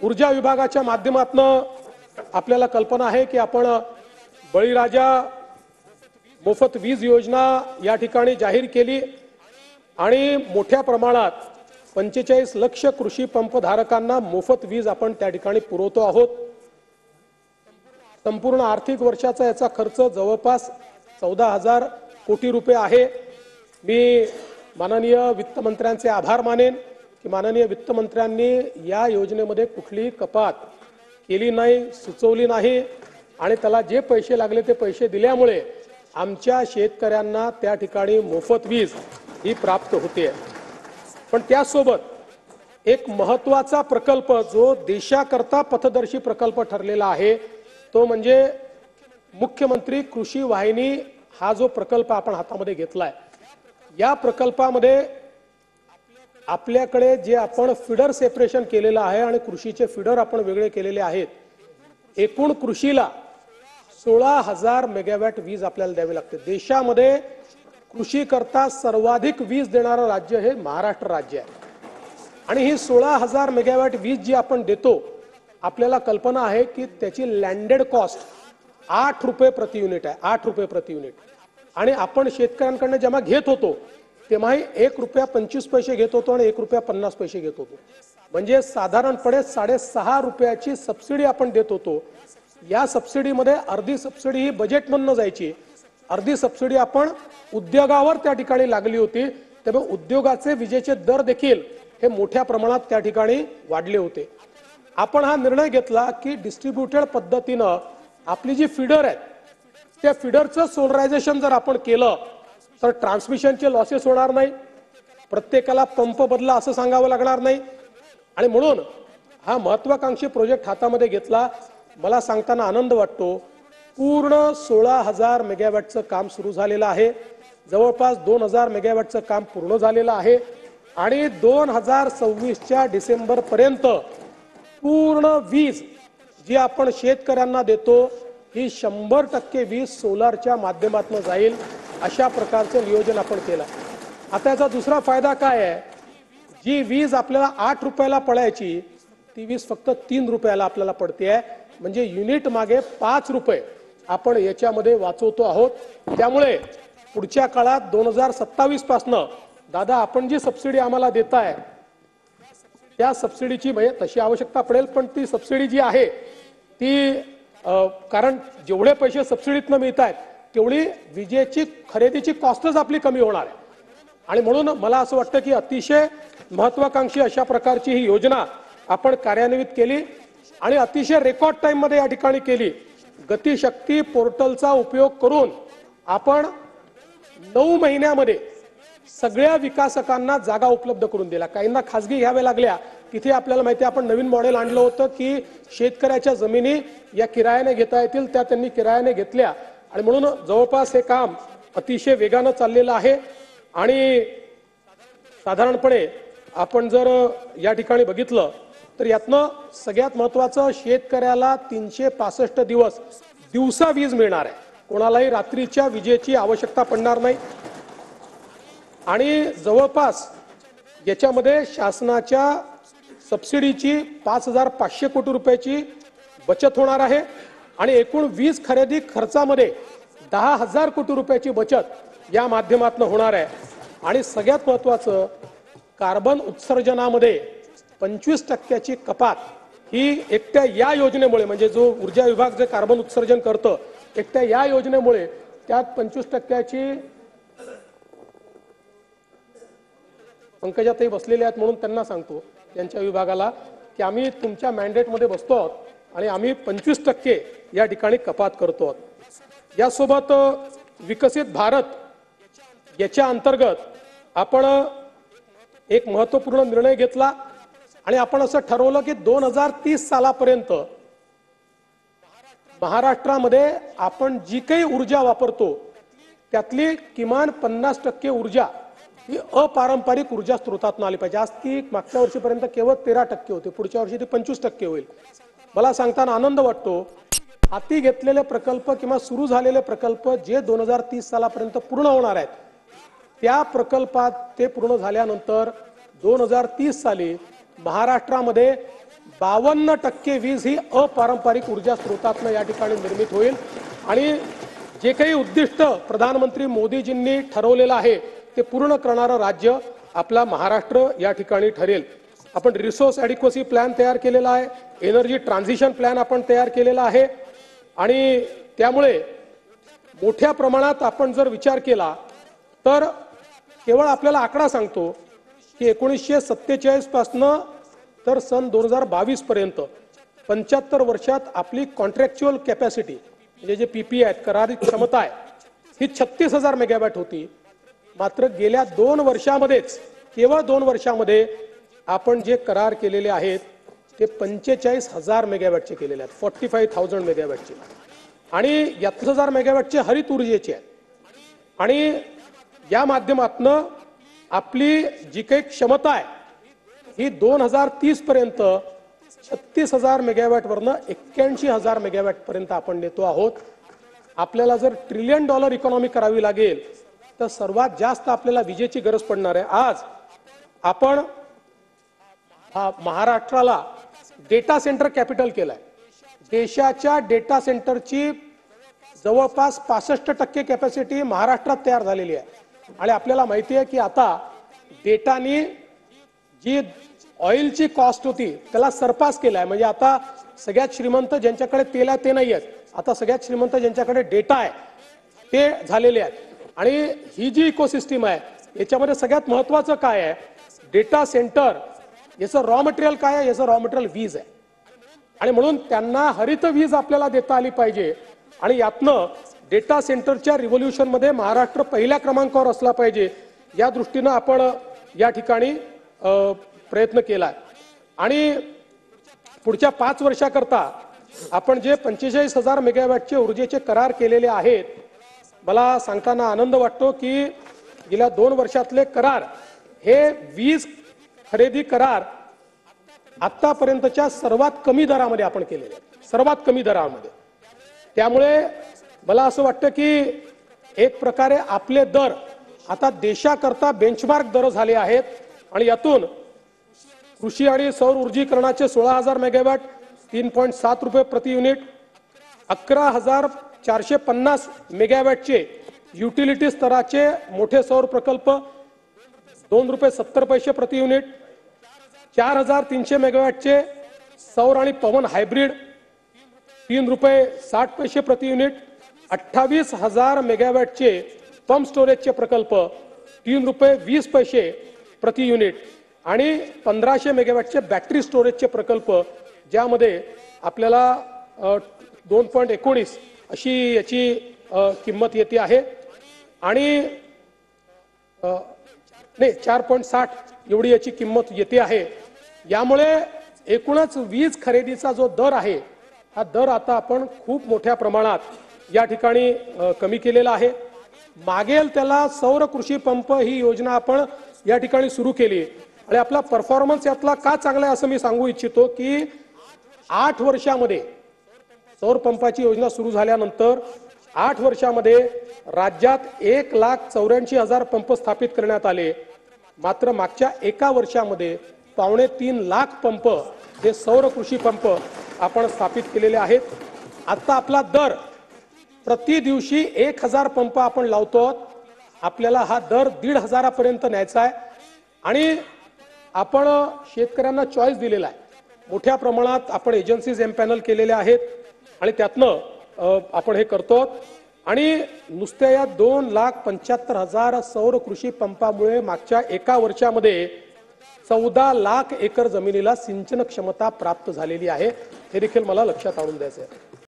ऊर्जा विभागाच्या माध्यमातून आपल्याला कल्पना आहे की आपण बळीराजा मोफत वीज योजना या ठिकाणी जाहीर केली आणि मोठ्या प्रमाणात 45 लाख कृषी पंप धारकांना मोफत वीज आपण त्या ठिकाणी पुरवतो आहोत। संपूर्ण आर्थिक वर्षाचा याचा खर्च जवळपास 14,000 कोटी रुपये आहे। मी माननीय वित्तमंत्र्यांचे आभार मानेन की माननीय वित्तमंत्र्यांनी या योजनेमध्ये कुठलीही कपात केली नाही, सुचवली नाही आणि त्याला जे पैसे लागले ते पैसे दिल्यामुळे आमच्या शेतकऱ्यांना त्या ठिकाणी मोफत वीज ही प्राप्त होते। पण त्यासोबत एक महत्त्वाचा प्रकल्प जो देशाकरता पथदर्शी प्रकल्प ठरलेला आहे तो म्हणजे मुख्यमंत्री कृषी वाहिनी हा जो प्रकल्प आपण हातामध्ये घेतलाय। या प्रकल्पामध्ये आपल्याकडे जे आपण फीडर सेपरेशन केलेलं आहे आणि कृषीचे फीडर आपण वेगळे केलेले आहेत, एकूण कृषीला 16,000 मेगावॅट वीज आपल्याला द्यावी लागते। देशामध्ये कृषी करता सर्वाधिक वीज देणारं राज्य हे महाराष्ट्र राज्य आहे आणि ही 16,000 मेगावॅट वीज जी आपण देतो आपल्याला कल्पना आहे की त्याची लँडेड कॉस्ट 8 रुपये प्रति युनिट आहे। 8 रुपये प्रति युनिट आणि आपण शेतकऱ्यांकडून जेव्हा घेत होतो तेव्हाही 1 रुपया 25 पैसे घेत होतो आणि 1 रुपया 50 पैसे घेत होतो, म्हणजे साधारणपणे 6.5 रुपयाची सबसिडी आपण देत होतो। या सबसिडीमध्ये अर्धी सबसिडी ही बजेटमधून जायची, अर्धी सबसिडी आपण उद्योगावर त्या ठिकाणी लागली होती। त्यामुळे उद्योगाचे विजेचे दर देखील हे मोठ्या प्रमाणात त्या ठिकाणी वाढले होते। आपण हा निर्णय घेतला की डिस्ट्रीब्युटेड पद्धतीनं आपली जी फीडर आहेत त्या फीडरचं सोलरायझेशन जर आपण केलं तर ट्रान्समिशनचे लॉसेस होणार नाही, प्रत्येकाला पंप बदला असं सांगावं लागणार नाही आणि म्हणून हा महत्त्वाकांक्षी प्रोजेक्ट हातामध्ये घेतला। मला सांगताना आनंद वाटतो, पूर्ण 16,000 मेगावॅटचं काम सुरू झालेलं आहे। जवळपास 2,000 मेगावॅटचं काम पूर्ण झालेलं आहे आणि 2026च्या डिसेंबर पर्यंत पूर्ण वीज जी आपण शेतकऱ्यांना देतो ही 100% वीज सोलारच्या माध्यमातून जाईल, अशा प्रकारचं नियोजन आपण केलं। आता याचा दुसरा फायदा काय आहे, जी वीज आपल्याला 8 रुपयाला पडायची ती वीज फक्त 3 रुपयाला आपल्याला पडते आहे, म्हणजे युनिट मागे 5 रुपये आपण याच्यामध्ये वाचवतो आहोत। त्यामुळे पुढच्या काळात 2027 पासून दादा आपण जी सबसिडी आम्हाला देताय त्या सबसिडीची म्हणजे तशी आवश्यकता पडेल, पण ती सबसिडी जी आहे ती कारण जेवढे पैसे सबसिडीतनं मिळत आहेत तेवढी विजेची खरेदीची कॉस्टच आपली कमी होणार आहे आणि म्हणून मला असं वाटतं की अतिशय महत्त्वाकांक्षी अशा प्रकारची ही योजना आपण कार्यान्वित केली आणि अतिशय रेकॉर्ड टाइम मध्ये या ठिकाणी केली। गतिशक्ती पोर्टलचा उपयोग करून आपण 9 महिन्यामध्ये सगळ्या विकासकांना जागा उपलब्ध करून दिल्या। काहींना खासगी घ्याव्या लागल्या, तिथे आपल्याला माहिती आहे आपण नवीन मॉडेल आणलं होतं की शेतकऱ्याच्या जमिनी या किरायाने घेता येतील, त्या त्यांनी किरायाने घेतल्या आणि म्हणून जवळपास हे काम अतिशय वेगानं चाललेलं आहे आणि साधारणपणे आपण जर या ठिकाणी बघितलं तर यातनं सगळ्यात महत्त्वाचं शेतकऱ्याला 365 दिवस दिवसा वीज मिळणार आहे, कोणालाही रात्रीच्या विजेची आवश्यकता पडणार नाही आणि जवळपास याच्यामध्ये शासनाच्या सबसिडीची 5,500 कोटी रुपयाची बचत होणार आहे आणि एकूण वीज खरेदी खर्चामध्ये 10,000 कोटी रुपयाची बचत या माध्यमातून होणार आहे आणि सगळ्यात महत्त्वाचं कार्बन उत्सर्जनामध्ये 25% कपात ही एकट्या या योजनेमुळे, म्हणजे जो ऊर्जा विभाग जे कार्बन उत्सर्जन करतं एकट्या या योजनेमुळे त्यात 25%ची पंकजाताई बसलेले आहेत म्हणून त्यांना सांगतो त्यांच्या विभागाला की आम्ही तुमच्या मॅन्डेटमध्ये बसतो आहोत आणि आम्ही 25% या ठिकाणी कपात करतो आहोत। यासोबत विकसित भारत याच्या अंतर्गत आपण एक महत्त्वपूर्ण निर्णय घेतला आणि आपण असं ठरवलं की 2030 सालापर्यंत महाराष्ट्रामध्ये आपण जी काही ऊर्जा वापरतो त्यातली किमान 50% ऊर्जा ही अपारंपरिक ऊर्जा स्रोतातून आली पाहिजे। आज ती मागच्या वर्षीपर्यंत केवळ 13% होती, पुढच्या वर्षी ती 25% होईल। मला सांगताना आनंद वाटतो, हाती घेतलेले प्रकल्प किंवा सुरू झालेले प्रकल्प जे 2030 सालापर्यंत पूर्ण होणार आहेत त्या प्रकल्पात ते पूर्ण झाल्यानंतर 2030 साली महाराष्ट्रामध्ये 52% वीज ही अपारंपरिक ऊर्जा स्रोतातून या ठिकाणी निर्मित होईल आणि जे काही उद्दिष्ट प्रधानमंत्री मोदीजींनी ठरवलेलं आहे ते पूर्ण करणारं राज्य आपला महाराष्ट्र या ठिकाणी ठरेल। आपण रिसोर्स ॲडिक्वसी प्लॅन तयार केलेला आहे, एनर्जी ट्रान्झिशन प्लॅन आपण तयार केलेला आहे आणि त्यामुळे मोठ्या प्रमाणात आपण जर विचार केला तर केवळ आपल्याला आकडा सांगतो की 1947 पासनं तर सन 2022 पर्यंत 75 वर्षात आपली कॉन्ट्रॅक्च्युअल कॅपॅसिटी म्हणजे जे पीपी आहेत, करारित क्षमता आहे, ही 36,000 मेगावॅट होती। मात्र गेल्या 2 वर्षामध्येच, केवळ 2 वर्षामध्ये आपण जे करार केलेले आहेत ते 45,000 मेगावॅटचे केलेले आहेत, 45,000 मेगावॅटचे, आणि 1,000 मेगावॅटचे हरित ऊर्जेचे आहेत। आणि या माध्यमातून आपली जी काही क्षमता आहे ही 2030 पर्यंत 36,000 मेगावॅट वरनं 81,000 मेगावॅट पर्यंत आपण नेतो आहोत। आपल्याला जर $1 ट्रिलियन इकॉनॉमी करावी लागेल तर सर्वात जास्त आपल्याला विजेची गरज पडणार आहे। आज आपण महाराष्ट्राला डेटा सेंटर कॅपिटल केलाय। देशाच्या डेटा सेंटरची जवळपास 65% कॅपॅसिटी महाराष्ट्रात तयार झालेली आहे आणि आपल्याला माहिती आहे की आता डेटानी जी ऑइलची कॉस्ट होती त्याला सरपास केलाय। म्हणजे आता सगळ्यात श्रीमंत ज्यांच्याकडे तेल आहे ते नाही आहेत, आता सगळ्यात श्रीमंत ज्यांच्याकडे डेटा आहे ते झालेले आहेत। आणि ही जी इकोसिस्टीम आहे याच्यामध्ये सगळ्यात महत्त्वाचं काय आहे, डेटा सेंटर याचं रॉ मटेरियल काय आहे, याचं रॉ मटेरियल वीज आहे आणि म्हणून त्यांना हरित वीज आपल्याला देता आली पाहिजे आणि यातनं डेटा सेंटरच्या रिव्होल्यूशन मध्ये महाराष्ट्र पहिल्या क्रमांकावर असला पाहिजे या दृष्टीने आपण या ठिकाणी प्रयत्न केलाय। आणि पुढच्या 5 वर्षाकरता आपण जे 45,000 मेगावॅटचे ऊर्जेचे करार केलेले आहेत, मला सांगताना आनंद वाटतो की गेल्या 2 वर्षातले करार हे वीज खरेदी करार आतापर्यंतच्या सर्वात कमी दरामध्ये आपण केलेले आहेत, सर्वात कमी दरामध्ये। त्यामुळे मला असं वाटतं की एक प्रकारे आपले दर आता देशाकरता बेंचमार्क दर झाले आहेत आणि यातून कृषी आणि सौर ऊर्जीकरणाचे 16,000 मेगावॅट 3.7 रुपये प्रति युनिट, 11,450 मेगावॅटचे युटिलिटी स्तराचे मोठे सौर प्रकल्प 2 रुपये 70 पैसे प्रति युनिट, 4,300 मेगावॅटचे सौर आणि पवन हायब्रिड 3 रुपये 60 पैसे प्रति युनिट, 28,000 मेगावॅटचे पंप स्टोरेजचे प्रकल्प 3 रुपये 20 पैसे प्रति युनिट आणि 1500 मेगावॅटचे बॅटरी स्टोरेजचे प्रकल्प ज्यामध्ये आपल्याला 2.19 अशी याची किंमत येते आहे आणि नाही 4.60 एवढी याची किंमत येते आहे। यामुळे एकूणच वीज खरेदीचा जो दर आहे हा दर आता आपण खूप मोठ्या प्रमाणात या ठिकाणी कमी केलेला आहे। मागेल त्याला सौर कृषी पंप ही योजना आपण या ठिकाणी सुरू केली आणि आपला परफॉर्मन्स यातला का चांगला आहे असं मी सांगू इच्छितो की 8 वर्षामध्ये सौर पंपाची योजना सुरू झाल्यानंतर 8 वर्षामध्ये राज्यात 1,84,000 पंप स्थापित करण्यात आले। मात्र मागच्या 1 वर्षामध्ये 2.25 लाख पंप हे सौर कृषी पंप आपण स्थापित केलेले आहेत। आता आपला दर प्रति दिवशी 1,000 पंप आपण लावतो, आपल्याला हा दर 1,500 पर्यंत न्यायचा आहे आणि आपण शेतकऱ्यांना चॉईस दिलेला आहे। मोठ्या प्रमाणात आपण एजन्सीज एम्पॅनल केलेल्या आहेत आणि त्यातनं आपण हे करतो आणि नुसत्या या 2,75,000 सौर कृषी पंपामुळे मागच्या 1 वर्षामध्ये 14 लाख एकर जमिनीला सिंचन क्षमता प्राप्त झालेली आहे, हे देखील मला लक्षात आणून द्यायचं आहे।